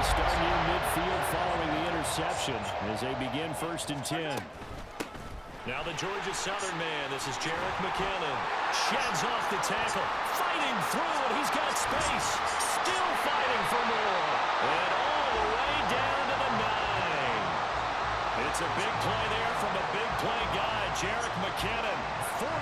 start near midfield following the interception as they begin 1st and 10. Now the Georgia Southern man. This is Jerick McKinnon. Sheds off the tackle. Fighting through, and he's got space. Still fighting for more. And all the way down to the 9. It's a big play there from a big play guy, Jerick McKinnon. 43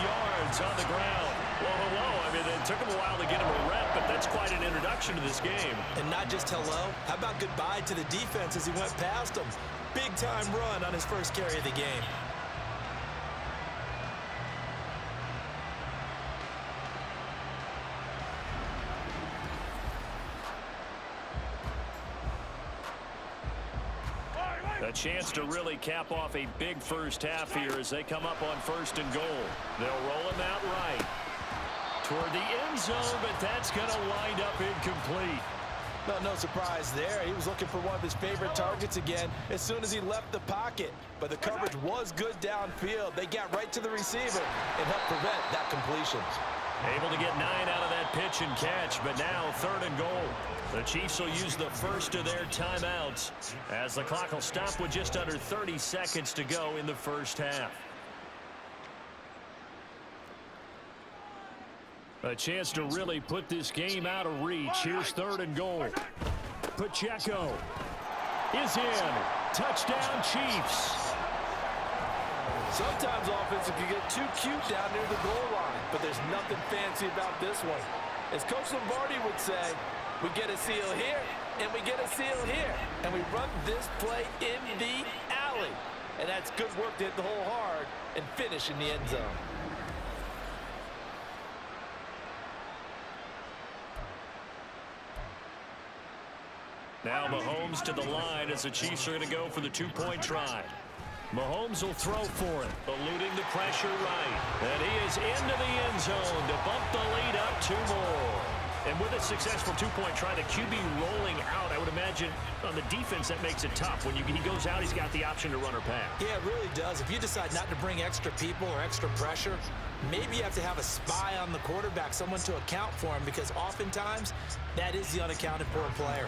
yards on the ground. Well, hello. I mean, it took him a while to get him a rep, but that's quite an introduction to this game. And not just hello. How about goodbye to the defense as he went past him? Big-time run on his first carry of the game. A chance to really cap off a big first half here as they come up on 1st and goal. They'll roll him out right toward the end zone, but that's going to wind up incomplete. No surprise there. He was looking for one of his favorite targets again as soon as he left the pocket. But the coverage was good downfield. They got right to the receiver and helped prevent that completion. Able to get 9 out of that pitch and catch, but now 3rd and goal. The Chiefs will use the first of their timeouts as the clock will stop with just under 30 seconds to go in the first half. A chance to really put this game out of reach. Here's 3rd and goal. Pacheco is in. Touchdown, Chiefs. Sometimes offenses can get too cute down near the goal line, but there's nothing fancy about this one. As Coach Lombardi would say, we get a seal here, and we get a seal here, and we run this play in the alley. And that's good work to hit the hole hard and finish in the end zone. Now Mahomes to the line as the Chiefs are going to go for the 2-point try. Mahomes will throw for it, eluding the pressure right. And he is into the end zone to bump the lead up 2 more. And with a successful 2-point try, the QB rolling out, I would imagine on the defense that makes it tough. When he goes out, he's got the option to run or pass. Yeah, it really does. If you decide not to bring extra people or extra pressure, maybe you have to have a spy on the quarterback, someone to account for him, because oftentimes that is the unaccounted for player.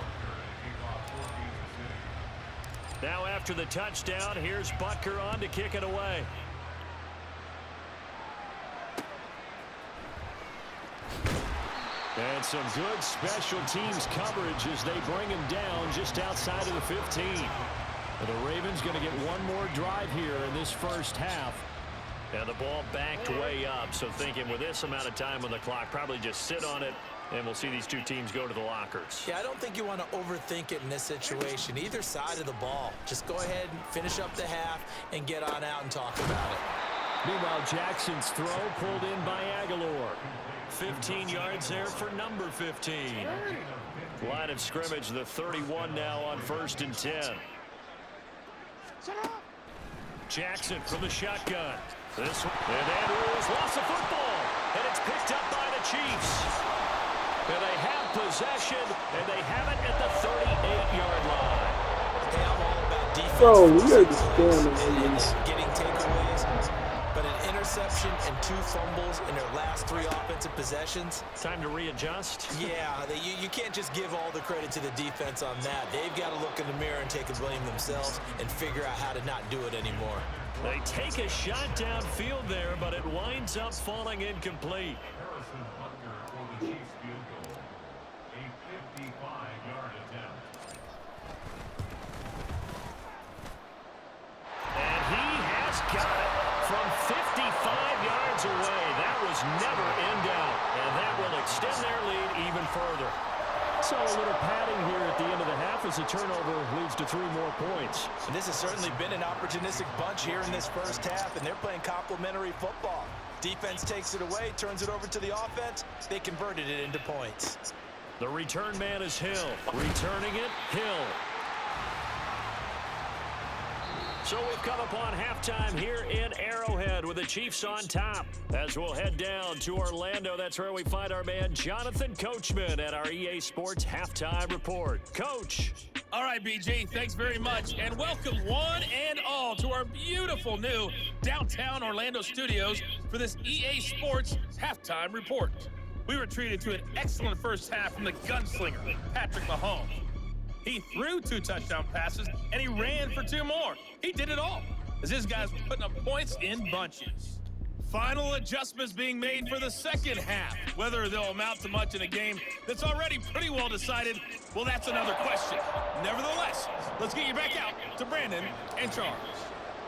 Now after the touchdown, here's Butker on to kick it away. And some good special teams coverage as they bring him down just outside of the 15. And the Ravens going to get one more drive here in this first half. And the ball backed way up, so thinking with this amount of time on the clock, probably just sit on it, and we'll see these two teams go to the lockers. Yeah, I don't think you want to overthink it in this situation, either side of the ball. Just go ahead and finish up the half and get on out and talk about it. Meanwhile, Jackson's throw pulled in by Aguilar. 15 yards there for number 15. Line of scrimmage, the 31 now on 1st and 10. Jackson from the shotgun. This one, and Andrews lost the football, and it's picked up by the Chiefs. And they have possession, and they have it at the 38-yard line. Hey, I'm all about defense. Bro, we are just scamming. Getting takeaways, but an interception and 2 fumbles in their last 3 offensive possessions. Time to readjust. Yeah, you can't just give all the credit to the defense on that. They've got to look in the mirror and take the blame themselves and figure out how to not do it anymore. They take a shot downfield there, but it winds up falling incomplete. And he has got it from 55 yards away. That was never in doubt, and that will extend their lead even further. So a little padding here at the end of the half as the turnover leads to 3 more points. And this has certainly been an opportunistic bunch here in this first half, and they're playing complementary football. Defense takes it away, turns it over to the offense. They converted it into points. The return man is Hill. Returning it, Hill. So we've come upon halftime here in Arrowhead with the Chiefs on top. As we'll head down to Orlando, that's where we find our man Jonathan Coachman at our EA Sports Halftime Report. Coach. All right, BJ, thanks very much. And welcome one and all to our beautiful new downtown Orlando studios for this EA Sports Halftime Report. We were treated to an excellent first half from the gunslinger, Patrick Mahomes. He threw 2 touchdown passes, and he ran for 2 more. He did it all, as his guys were putting up points in bunches. Final adjustments being made for the second half. Whether they'll amount to much in a game that's already pretty well decided, well, that's another question. Nevertheless, let's get you back out to Brandon and Charles.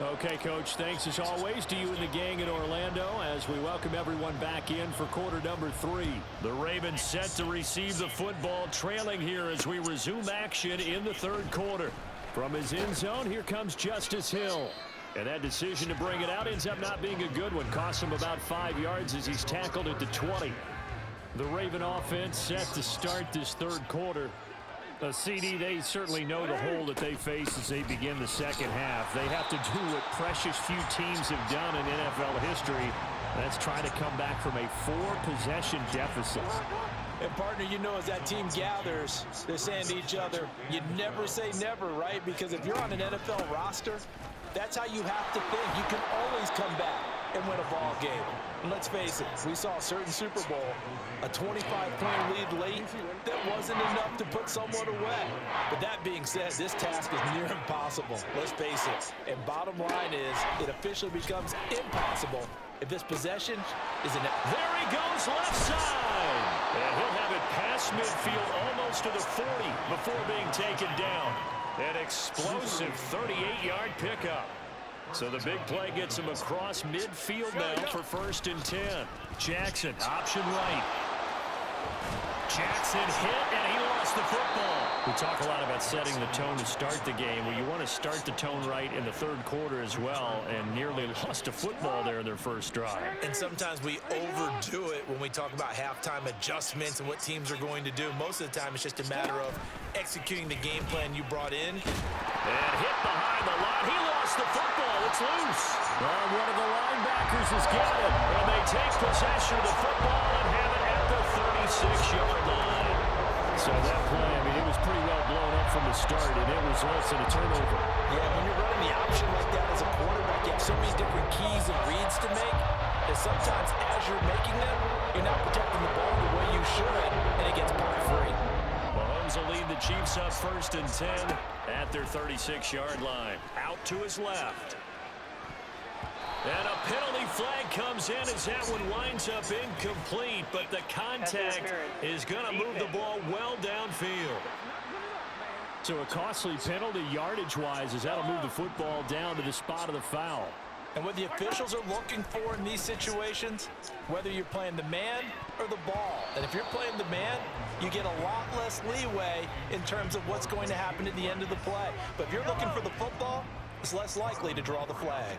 Okay, Coach, thanks as always to you and the gang in Orlando as we welcome everyone back in for quarter number 3. The Ravens set to receive the football, trailing here as we resume action in the third quarter. From his end zone, here comes Justice Hill. And that decision to bring it out ends up not being a good one. Costs him about 5 yards as he's tackled at the 20. The Raven offense set to start this third quarter. CD, they certainly know the hole that they face as they begin the second half. They have to do what precious few teams have done in NFL history. That's trying to come back from a 4-possession deficit. And, partner, you know, as that team gathers, they're saying to each other, you never say never, right? Because if you're on an NFL roster, that's how you have to think. You can always come back and win a ball game. And let's face it, we saw a certain Super Bowl, a 25-point lead late, that wasn't enough to put someone away. But that being said, this task is near impossible. Let's face it. And bottom line is, it officially becomes impossible if this possession is an... There he goes, left side. And he'll have it past midfield, almost to the 40, before being taken down. An explosive 38-yard pickup. So the big play gets him across midfield now for 1st and 10. Jackson, option right. Jackson hit, and he lost the football. We talk a lot about setting the tone to start the game. Well, you want to start the tone right in the third quarter as well, and nearly lost a football there in their first drive. And sometimes we overdo it when we talk about halftime adjustments and what teams are going to do. Most of the time, it's just a matter of executing the game plan you brought in. And hit behind the line. He lost the football. It's loose. Well, one of the linebackers has got it. And they take possession of the football and have it at the 36-yard line. So that play, I mean, it was pretty well blown up from the start, and it results in a turnover. Yeah, when you're running the option like that as a quarterback, you have so many different keys and reads to make that sometimes as you're making them, you're not protecting the ball the way you should, and it gets pot free. Mahomes will lead the Chiefs up 1st and 10 at their 36-yard line. Out to his left. And a penalty flag comes in as that one winds up incomplete, but the contact is going to move the ball well downfield. So a costly penalty yardage-wise as that'll move the football down to the spot of the foul. And what the officials are looking for in these situations, whether you're playing the man or the ball, and if you're playing the man, you get a lot less leeway in terms of what's going to happen at the end of the play. But if you're looking for the football, it's less likely to draw the flag.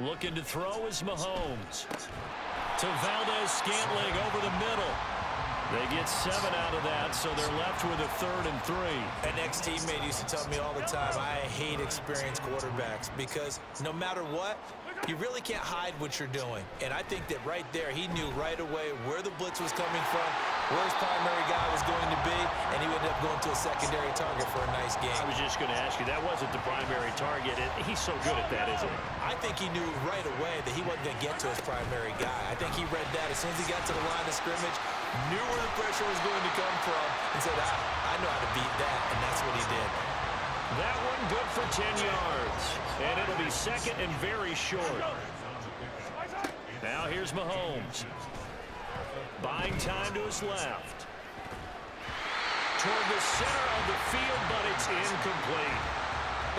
Looking to throw is Mahomes. To Valdez-Scantling over the middle. They get 7 out of that, so they're left with a 3rd and 3. An ex-teammate used to tell me all the time, I hate experienced quarterbacks because no matter what, you really can't hide what you're doing. And I think that right there, he knew right away where the blitz was coming from, where his primary guy was going to be, and he ended up going to a secondary target for a nice game. I was just going to ask you, that wasn't the primary target. He's so good at that, isn't he? I think he knew right away that he wasn't going to get to his primary guy. I think he read that as soon as he got to the line of scrimmage, knew where the pressure was going to come from, and said, I know how to beat that, and that's what he did. That one good for 10 yards. And it'll be 2nd and very short. Now here's Mahomes. Buying time to his left. Toward the center of the field, but it's incomplete.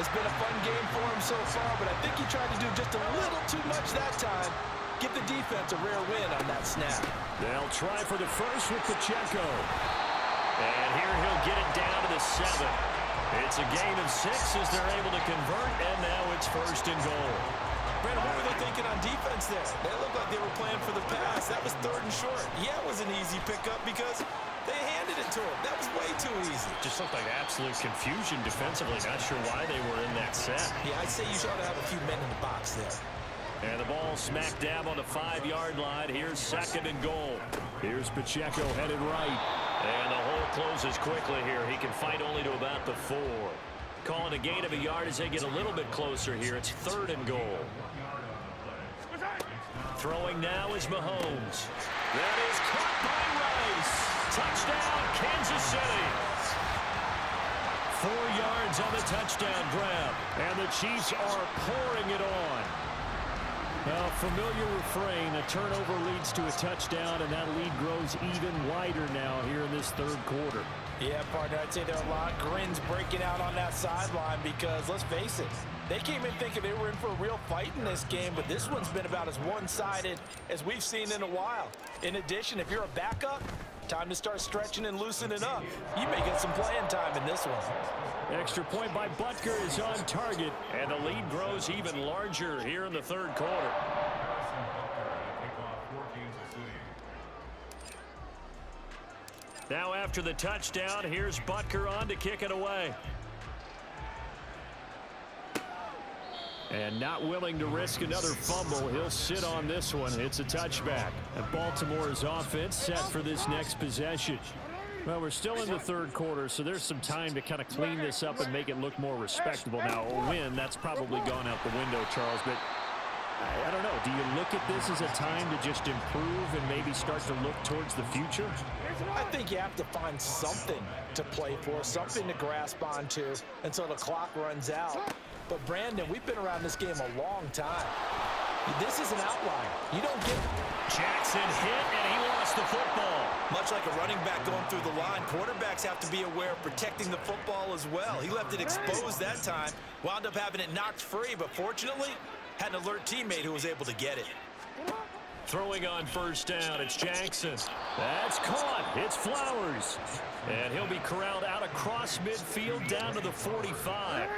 It's been a fun game for him so far, but I think he tried to do just a little too much that time. Give the defense a rare win on that snap. They'll try for the first with Pacheco. And here he'll get it down to the 7. It's a gain of 6 as they're able to convert, and now it's 1st and goal. Brandon, what were they thinking on defense there? They looked like they were playing for the pass. That was 3rd and short. Yeah, it was an easy pickup because they handed it to him. That was way too easy. Just looked like absolute confusion defensively. Not sure why they were in that set. Yeah, I'd say you ought to have a few men in the box there. And the ball smack dab on the 5-yard line. Here's 2nd and goal. Here's Pacheco headed right. And the hole closes quickly here. He can fight only to about the 4. Calling a gain of a yard as they get a little bit closer here. It's 3rd and goal. Throwing now is Mahomes. That is caught by Rice. Touchdown, Kansas City. 4 yards on the touchdown grab. And the Chiefs are pouring it on. A familiar refrain, a turnover leads to a touchdown, and that lead grows even wider now here in this third quarter. Yeah, partner, I'd say there are a lot of grins breaking out on that sideline because, let's face it, they came in thinking they were in for a real fight in this game, but this one's been about as one-sided as we've seen in a while. In addition, if you're a backup, time to start stretching and loosening up. You may get some playing time in this one. Extra point by Butker is on target, and the lead grows even larger here in the third quarter. Now after the touchdown, here's Butker on to kick it away. And not willing to risk another fumble, he'll sit on this one. It's a touchback. And Baltimore's offense set for this next possession. Well, we're still in the third quarter, so there's some time to kind of clean this up and make it look more respectable. Now, a win, that's probably gone out the window, Charles, but I don't know. Do you look at this as a time to just improve and maybe start to look towards the future? I think you have to find something to play for, something to grasp onto until the clock runs out. But, Brandon, we've been around this game a long time. This is an outlier. You don't get it. Jackson hit, and he lost the football. Much like a running back going through the line, quarterbacks have to be aware of protecting the football as well. He left it exposed that time, wound up having it knocked free, but fortunately, had an alert teammate who was able to get it. Throwing on first down, it's Jackson. That's caught. It's Flowers. And he'll be corralled out across midfield down to the 45.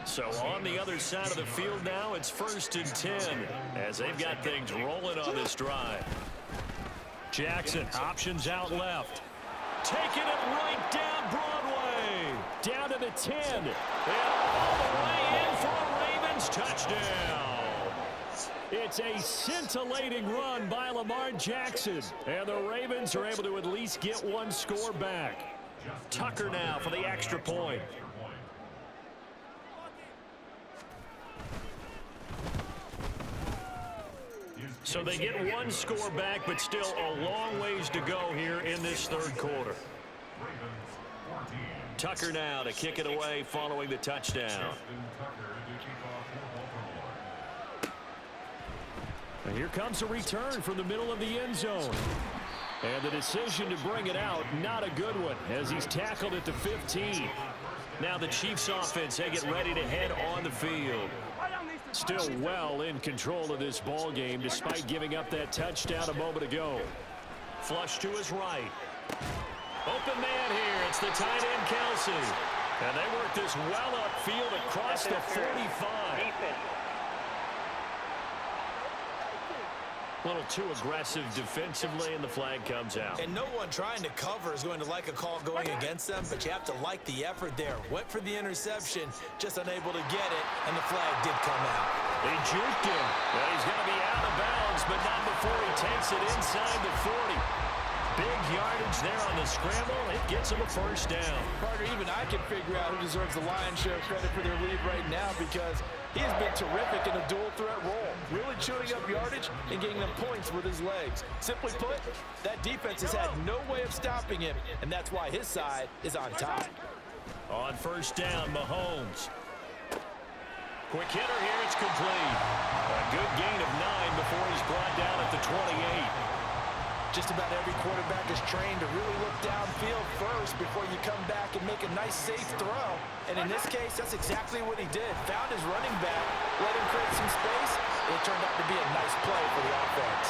So on the other side of the field now, it's 1st and 10 as they've got things rolling on this drive. Jackson, options out left. Taking it right down Broadway. Down to the 10. And all the way in for a Ravens touchdown. It's a scintillating run by Lamar Jackson. And the Ravens are able to at least get one score back. Tucker now for the extra point. So they get one score back, but still a long ways to go here in this third quarter. Tucker now to kick it away following the touchdown. And here comes a return from the middle of the end zone. And the decision to bring it out, not a good one, as he's tackled at the 15. Now the Chiefs offense, they get ready to head on the field. Still well in control of this ball game despite giving up that touchdown a moment ago. Flush to his right. Open man here. It's the tight end, Kelsey. And they work this well upfield across the 45. A little too aggressive defensively, and the flag comes out. And no one trying to cover is going to like a call going against them, but you have to like the effort there. Went for the interception, just unable to get it, and the flag did come out. They juked him. Well, he's going to be out of bounds, but not before he takes it inside the 40. Big yardage there on the scramble. It gets him a first down. Carter, even I can figure out who deserves the lion's share of credit for their lead right now because he has been terrific in a dual threat role, really chewing up yardage and getting them points with his legs. Simply put, that defense has had no way of stopping him, and that's why his side is on top. On first down, Mahomes. Quick hitter here, it's complete. A good gain of 9 before he's brought down at the 28. Just about every quarterback is trained to really look downfield first before you come back and make a nice, safe throw. And in this case, that's exactly what he did. Found his running back, let him create some space. It turned out to be a nice play for the offense.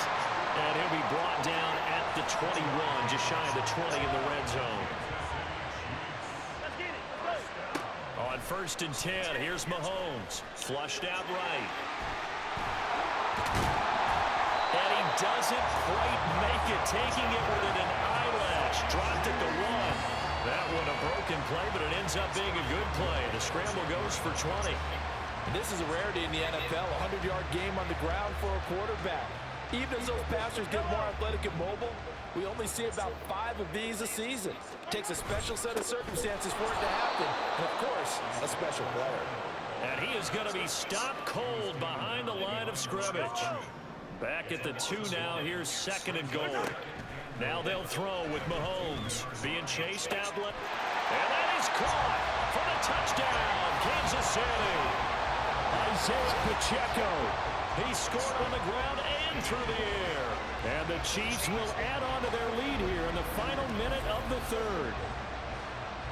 And he'll be brought down at the 21, just shy of the 20 in the red zone. On 1st and 10, here's Mahomes. Flushed out right. And he doesn't quite make it, taking it within an eyelash. Dropped at the 1. That one a broken play, but it ends up being a good play. The scramble goes for 20. And this is a rarity in the NFL, a 100-yard game on the ground for a quarterback. Even as those passers get more athletic and mobile, we only see about 5 of these a season. It takes a special set of circumstances for it to happen, and of course, a special player. And he is going to be stopped cold behind the line of scrimmage. Back at the 2 now, here's 2nd and goal. Now they'll throw with Mahomes being chased out. And that is caught for the Touchdown, Kansas City. Isaiah Pacheco. He scored on the ground and through the air. And the Chiefs will add on to their lead here in the final minute of the third.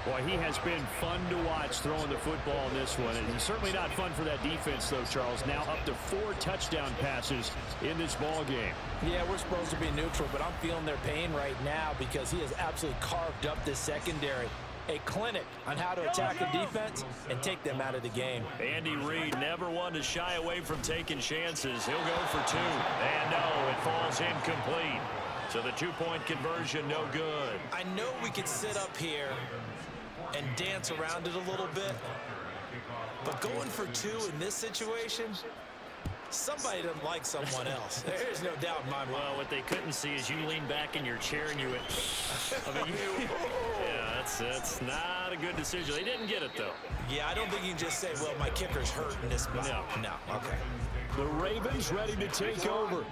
Boy, he has been fun to watch throwing the football in this one. And certainly not fun for that defense, though, Charles. Now up to 4 touchdown passes in this ball game. Yeah, we're supposed to be neutral, but I'm feeling their pain right now because he has absolutely carved up this secondary. A clinic on how to attack a defense and take them out of the game. Andy Reid never one to shy away from taking chances. He'll go for 2. And no, it falls incomplete. So the 2-point conversion, no good. I know we could sit up here and dance around it a little bit, but going for 2 in this situation, somebody doesn't like someone else. There's no doubt in my mind. Well, what they couldn't see is you lean back in your chair and you went, I mean, yeah, that's not a good decision. They didn't get it, though. Yeah, I don't think you can just say, well, my kicker's hurt in this spot. No, okay. The Ravens ready to take over.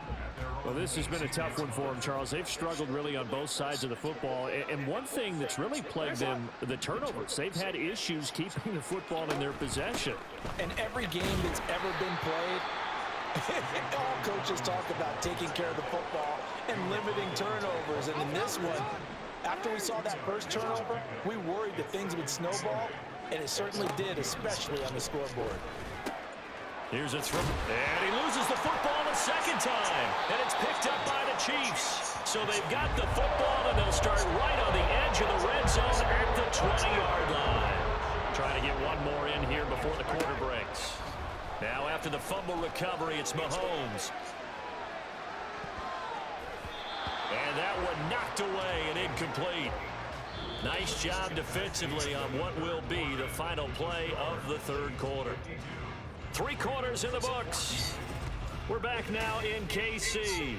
Well, this has been a tough one for them, Charles. They've struggled really on both sides of the football. And one thing that's really plagued them, the turnovers. They've had issues keeping the football in their possession. And every game that's ever been played, all coaches talk about taking care of the football and limiting turnovers. And in this one, after we saw that first turnover, we worried that things would snowball, and it certainly did, especially on the scoreboard. Here's a throw, and he loses the football a second time, and it's picked up by the Chiefs. So they've got the football, and they'll start right on the edge of the red zone at the 20-yard line. Trying to get one more in here before the quarter breaks. Now after the fumble recovery, it's Mahomes. And that one knocked away and incomplete. Nice job defensively on what will be the final play of the third quarter. 3 quarters in the books. We're back now in KC.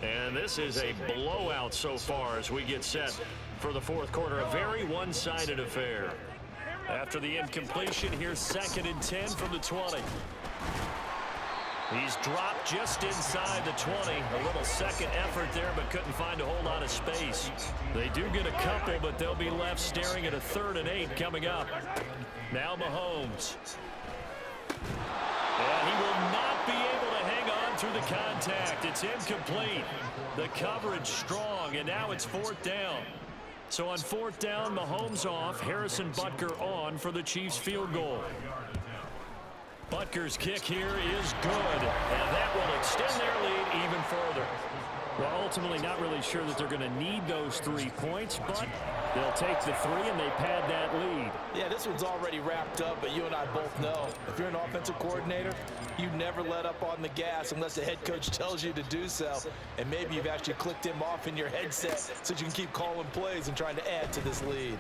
And this is a blowout so far as we get set for the fourth quarter. A very one-sided affair. After the incompletion, here's 2nd and 10 from the 20. He's dropped just inside the 20. A little second effort there, but couldn't find a whole lot of space. They do get a couple, but they'll be left staring at a 3rd and 8 coming up. Now Mahomes. And he will not be able to hang on through the contact. It's incomplete. The coverage strong, and now it's 4th down. So on 4th down, Mahomes off, Harrison Butker on for the Chiefs field goal. Butker's kick here is good, and that will extend their lead even further. Well, ultimately not really sure that they're going to need those 3 points, but they'll take the 3 and they pad that lead. Yeah, this one's already wrapped up, but you and I both know if you're an offensive coordinator, you never let up on the gas unless the head coach tells you to do so. And maybe you've actually clicked him off in your headset so you can keep calling plays and trying to add to this lead.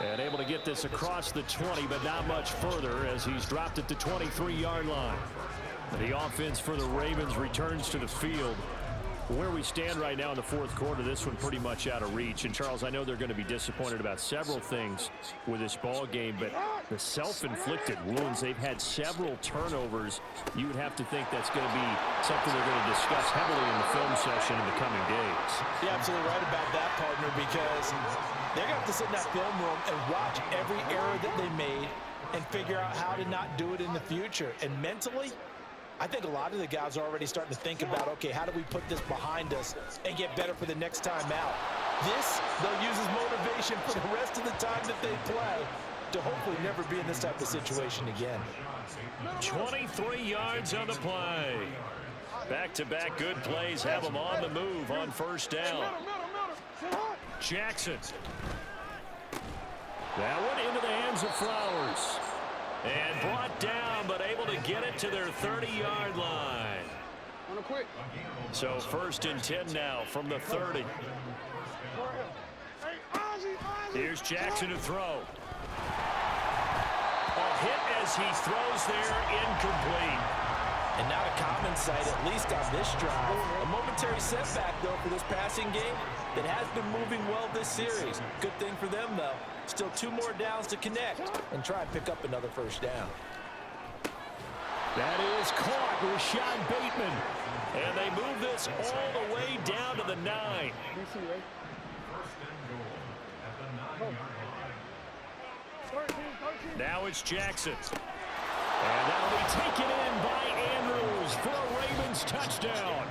And able to get this across the 20, but not much further as he's dropped at the 23-yard line. The offense for the Ravens returns to the field. Where we stand right now in the fourth quarter, this one pretty much out of reach. And, Charles, I know they're going to be disappointed about several things with this ball game, but the self-inflicted wounds, they've had several turnovers. You would have to think that's going to be something they're going to discuss heavily in the film session in the coming days. You're absolutely right about that, partner, because they're going to have to sit in that film room and watch every error that they made and figure out how to not do it in the future. And mentally, I think a lot of the guys are already starting to think about, okay, how do we put this behind us and get better for the next time out? This, they'll use as motivation for the rest of the time that they play to hopefully never be in this type of situation again. 23 yards on the play. Back-to-back good plays have them on the move on 1st down. Jackson. That one into the hands of Flowers. And brought down, but able to get it to their 30-yard line. So 1st and 10 now from the 30. Here's Jackson to throw. A hit as he throws there, incomplete. And not a common sight, at least on this drive. A momentary setback, though, for this passing game that has been moving well this series. Good thing for them, though. Still 2 more downs to connect and try and pick up another 1st down. That is caught, Rashad Bateman. And they move this all the way down to the 9. Now it's Jackson. And that'll be taken in by Andrews for a Ravens touchdown.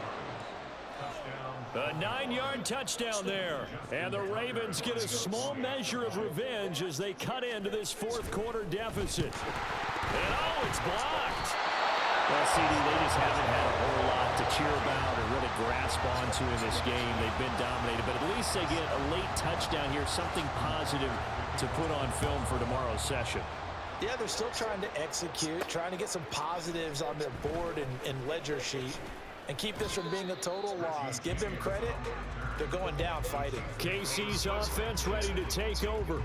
A 9-yard touchdown there. And the Ravens get a small measure of revenge as they cut into this fourth quarter deficit. And oh, it's blocked. Well, CD, they just haven't had a whole lot to cheer about or really grasp onto in this game. They've been dominated, but at least they get a late touchdown here, something positive to put on film for tomorrow's session. Yeah, they're still trying to execute, trying to get some positives on their board and ledger sheet and keep this from being a total loss. Give them credit. They're going down fighting. KC's offense ready to take over.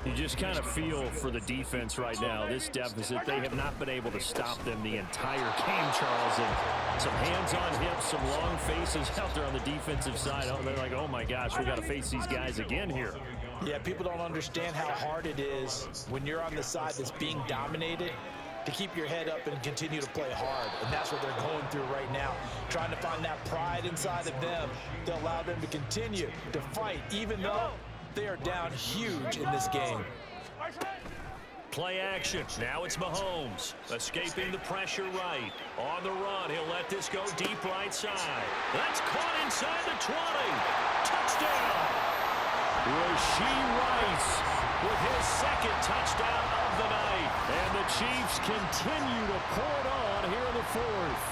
You just kind of feel for the defense right now. This deficit, they have not been able to stop them the entire game, Charles. And some hands on hips, some long faces out there on the defensive side. Oh, they're like, oh, my gosh, we got to face these guys again here. Yeah, people don't understand how hard it is when you're on the side that's being dominated to keep your head up and continue to play hard. And that's what they're going through right now, trying to find that pride inside of them to allow them to continue to fight, even though they are down huge in this game. Play action. Now it's Mahomes. Escaping the pressure right. On the run, he'll let this go deep right side. That's caught inside the 20. Touchdown. Rashee Rice with his second touchdown of the night. And the Chiefs continue to pour it on here in the fourth.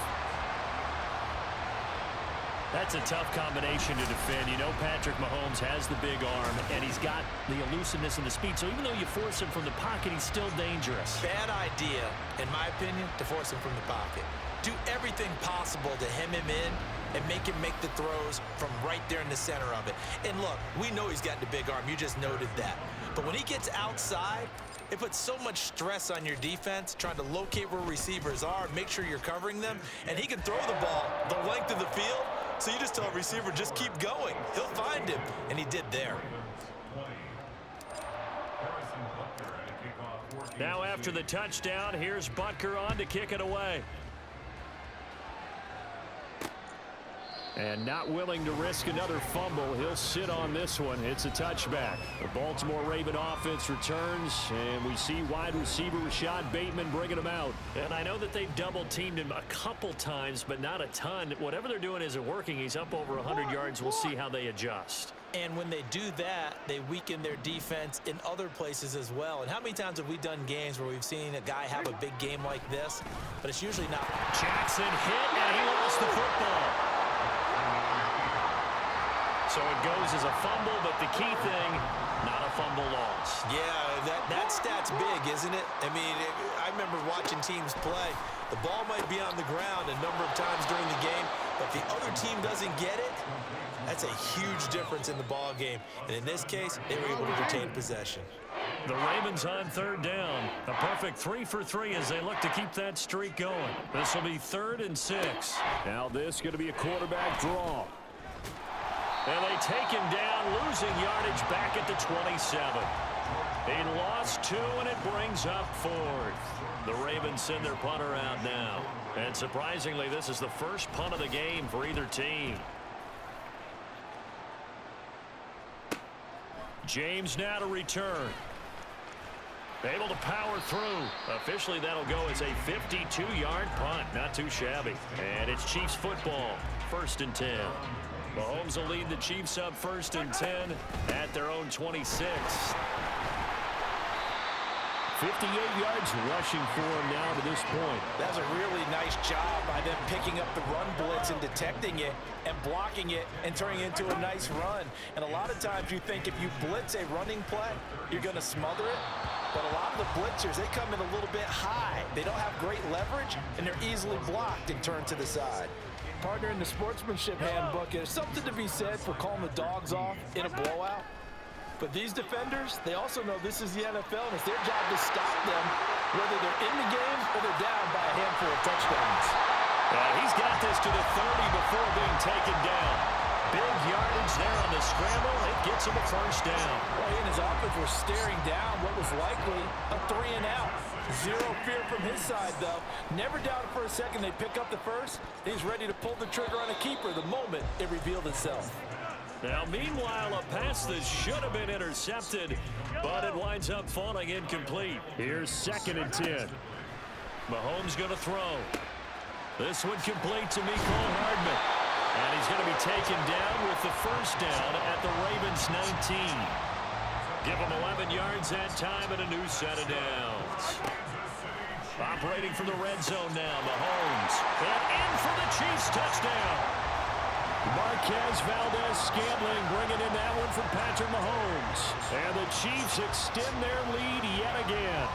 That's a tough combination to defend. You know Patrick Mahomes has the big arm, and he's got the elusiveness and the speed. So even though you force him from the pocket, he's still dangerous. Bad idea, in my opinion, to force him from the pocket. Do everything possible to hem him in and make him make the throws from right there in the center of it. And look, we know he's got the big arm. You just noted that. But when he gets outside, it puts so much stress on your defense, trying to locate where receivers are, make sure you're covering them, and he can throw the ball the length of the field. So you just tell a receiver, just keep going. He'll find him, and he did there. Now after the touchdown, here's Butker on to kick it away. And not willing to risk another fumble, he'll sit on this one. It's a touchback. The Baltimore Raven offense returns, and we see wide receiver Rashad Bateman bringing him out. And I know that they've double-teamed him a couple times, but not a ton. Whatever they're doing isn't working. He's up over 100 yards. We'll see how they adjust. And when they do that, they weaken their defense in other places as well. And how many times have we done games where we've seen a guy have a big game like this, but it's usually not. Jackson hit, and he lost the football. So it goes as a fumble, but the key thing, not a fumble loss. Yeah, that stat's big, isn't it? I mean, I remember watching teams play. The ball might be on the ground a number of times during the game, but if the other team doesn't get it, that's a huge difference in the ball game. And in this case, they were able to retain possession. The Ravens on third down. A perfect 3 for 3 as they look to keep that streak going. This will be 3rd and 6. Now this is going to be a quarterback draw. And they take him down, losing yardage back at the 27. He lost 2, and it brings up 4th. The Ravens send their punter out now. And surprisingly, this is the first punt of the game for either team. James now to return. Able to power through. Officially, that'll go as a 52-yard punt. Not too shabby. And it's Chiefs football. 1st and 10. Mahomes will lead the Chiefs up 1st and 10 at their own 26. 58 yards rushing for him now to this point. That's a really nice job by them picking up the run blitz and detecting it and blocking it and turning it into a nice run. And a lot of times you think if you blitz a running play, you're going to smother it. But a lot of the blitzers, they come in a little bit high. They don't have great leverage, and they're easily blocked and turned to the side. Partner, in the sportsmanship handbook, there's something to be said for calling the dogs off in a blowout. But these defenders, they also know this is the NFL, and it's their job to stop them, whether they're in the game or they're down by a handful of touchdowns. He's got this to the 30 before being taken down. Big yardage there on the scramble. It gets him a 1st down. Well, he and his offense were staring down what was likely a 3-and-out. Zero fear from his side, though. Never doubted for a second they pick up the first. He's ready to pull the trigger on a keeper the moment it revealed itself. Now, meanwhile, a pass that should have been intercepted, but it winds up falling incomplete. Here's 2nd and 10. Mahomes going to throw. This one complete to Mecole Hardman. And he's going to be taken down with the first down at the Ravens 19. Give him 11 yards that time and a new set of downs. Operating from the red zone now, Mahomes. And in for the Chiefs touchdown. Marquez Valdez-Scantling bringing in that one from Patrick Mahomes. And the Chiefs extend their lead yet again.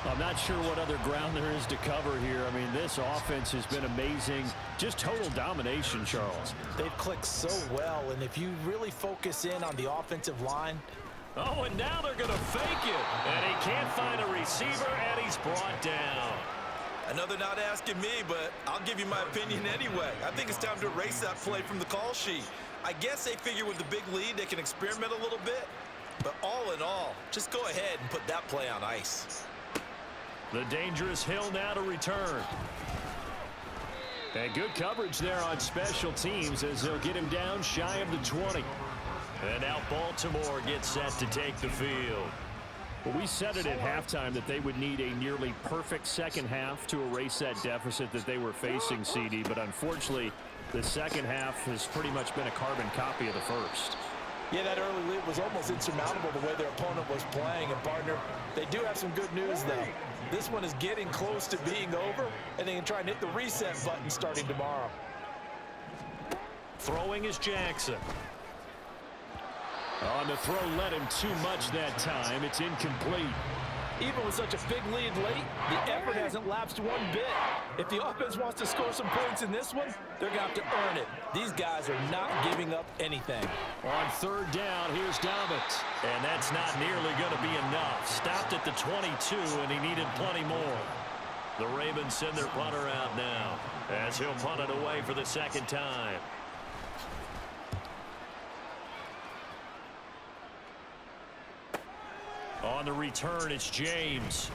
I'm not sure what other ground there is to cover here. I mean, this offense has been amazing. Just total domination, Charles. They've clicked so well, and if you really focus in on the offensive line. Oh, and now they're going to fake it. And he can't find a receiver, and he's brought down. Another not asking me, but I'll give you my opinion anyway. I think it's time to erase that play from the call sheet. I guess they figure with the big lead they can experiment a little bit. But all in all, just go ahead and put that play on ice. The dangerous Hill now to return. And good coverage there on special teams as they'll get him down shy of the 20. And now Baltimore gets set to take the field. Well, we said it at halftime that they would need a nearly perfect second half to erase that deficit that they were facing, CD. But unfortunately, the second half has pretty much been a carbon copy of the first. Yeah, that early lead was almost insurmountable the way their opponent was playing. And, partner, they do have some good news, though. This one is getting close to being over, and they can try and hit the reset button starting tomorrow. Throwing is Jackson. On the throw led him too much that time. It's incomplete. Even with such a big lead late, the effort hasn't lapsed one bit. If the offense wants to score some points in this one, they're going to have to earn it. These guys are not giving up anything. On 3rd down, here's Dobbins. And that's not nearly going to be enough. Stopped at the 22, and he needed plenty more. The Ravens send their punter out now as he'll punt it away for the 2nd time. On the return, it's James.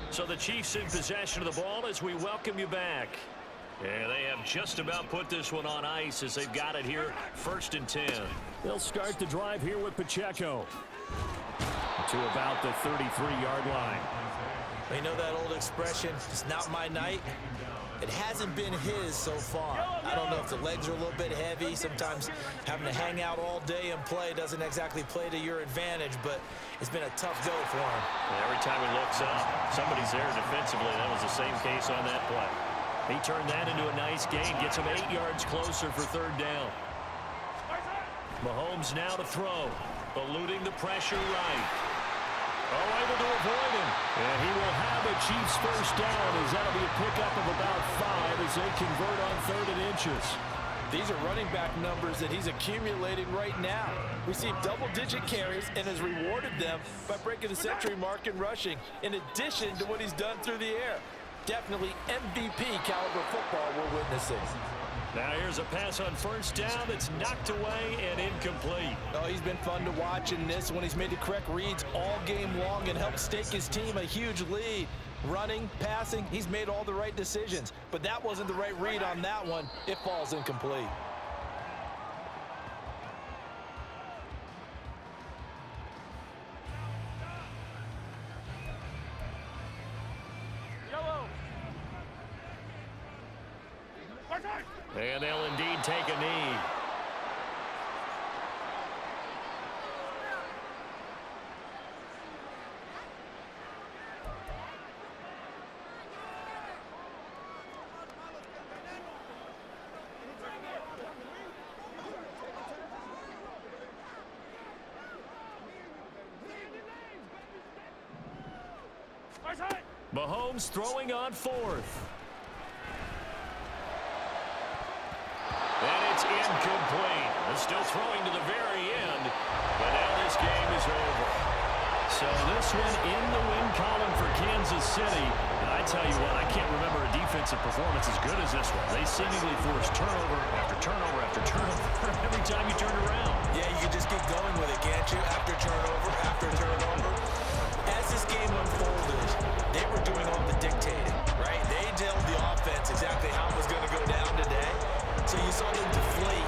So the Chiefs in possession of the ball as we welcome you back. And they have just about put this one on ice as they've got it here, 1st and 10. They'll start the drive here with Pacheco. To about the 33-yard line. You know that old expression, it's not my night? It hasn't been his so far. I don't know if the legs are a little bit heavy. Sometimes having to hang out all day and play doesn't exactly play to your advantage, but it's been a tough go for him. And every time he looks up, somebody's there defensively. That was the same case on that play. He turned that into a nice gain, gets him 8 yards closer for 3rd down. Mahomes now to throw, eluding the pressure right. Oh, able to avoid him. And he will have a Chiefs first down as that'll be a pickup of about 5 as they convert on 3rd and inches. These are running back numbers that he's accumulating right now. Received double-digit carries and has rewarded them by breaking the century mark in rushing, in addition to what he's done through the air. Definitely MVP caliber football we're witnessing. Now here's a pass on 1st down that's knocked away and incomplete. Oh, he's been fun to watch in this one. He's made the correct reads all game long and helped stake his team a huge lead. Running, passing, he's made all the right decisions. But that wasn't the right read on that one. It falls incomplete. And they'll indeed take a knee. Mahomes throwing on 4th. And it's incomplete. They're still throwing to the very end, but now this game is over. So this one in the win column for Kansas City. And I tell you what, I can't remember a defensive performance as good as this one. They seemingly forced turnover after turnover after turnover every time you turn around. Yeah, you can just keep going with it, can't you? After turnover, after turnover. As this game unfolded, they were doing all the dictating, right? They told the offense exactly how it was going to go down today. So you saw them deflate